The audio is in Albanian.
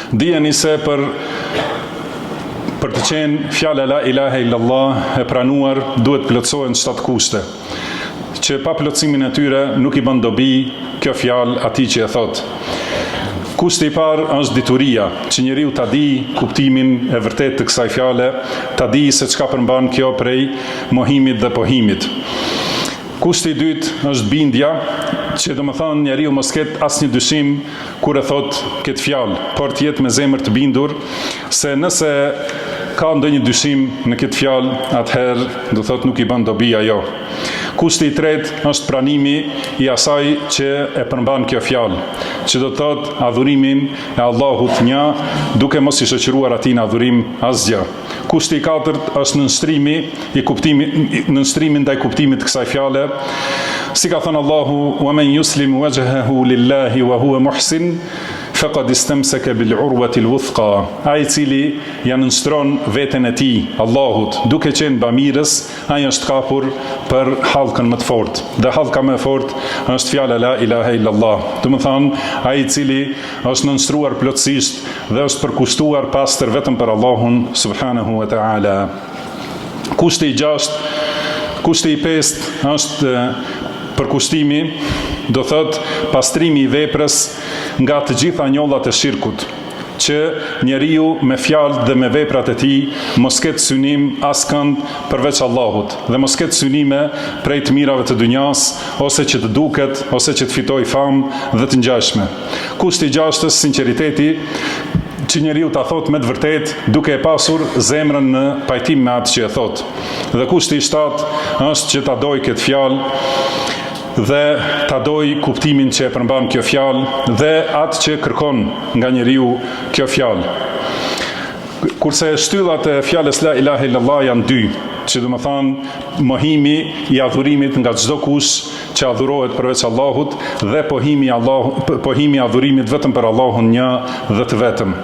Dijeni se për të qenë fjala la ilaha illallah e pranuar, duhet plotësohen 7 kushte, që pa plotësimin e tyre nuk i bën dobi kjo fjalë atij që e thot. Kushti i parë është dituria, që njeriu ta di kuptimin e vërtet të kësaj fjale, ta di se çka përmban kjo prej mohimit dhe pohimit. Kushti i dytë është bindja, që do më thonë njeriu mos ketë asnjë dyshim kur e thot këtë fjalë, por të jetë me zemër të bindur, se nëse ka ndonjë dyshim në këtë fjalë, atëherë do thot nuk i bën dobi ajo. Kushti i tretë është pranimi i asaj që e përmban kjo fjalë, që do të thot adhurimin e Allahut një, duke mos i shoqëruar atij në adhurim asgjë. Kushti i katërt është nënshtrimi ndaj kuptimit të kësaj fjale, si ka thënë Allahu: "Wa man yuslim wajhahu lillahi wa huwa muhsin, faqad istamsaka bil urwati al-wuthqa." Ai i cili ja nënshtron veten e tij Allahut, duke qenë bamirës, ai është kapur për hallkën më të fortë. Dhe hallka më e fortë është fjala la ilaha illallah. Do të thonë, ai i cili është nënshtruar plotësisht dhe është përkushtuar pastër vetëm për Allahun subhanahu wa ta'ala. Kushti i 6, kushti i 5 është përkushtimi, do thot pastrimi i veprës nga të gjitha njollat e shirkut, që njeriu me fjalë dhe me veprat e tij mos ketë synim askënd përveç Allahut, dhe mos ketë synime prej të mirave të dunjas, ose që të duket, ose që të fitoj famë dhe të ngjashme. Kushti i 6 është sinqeriteti, që njeriu ta thot me të vërtet, duke e pasur zemrën në pajtim me atë që e thot. Dhe kushti i 7 është që ta doj këtë fjalë dhe ta doj kuptimin që e përmban kjo fjalë dhe atë që kërkon nga njeriu kjo fjalë. Kurse shtyllat e fjalës la ilaha illallah janë 2, që do të thonë mohimi i adhurimit nga çdo kush që adhurohet përveç Allahut dhe pohimi i adhurimit vetëm për Allahun një dhe të vetëm.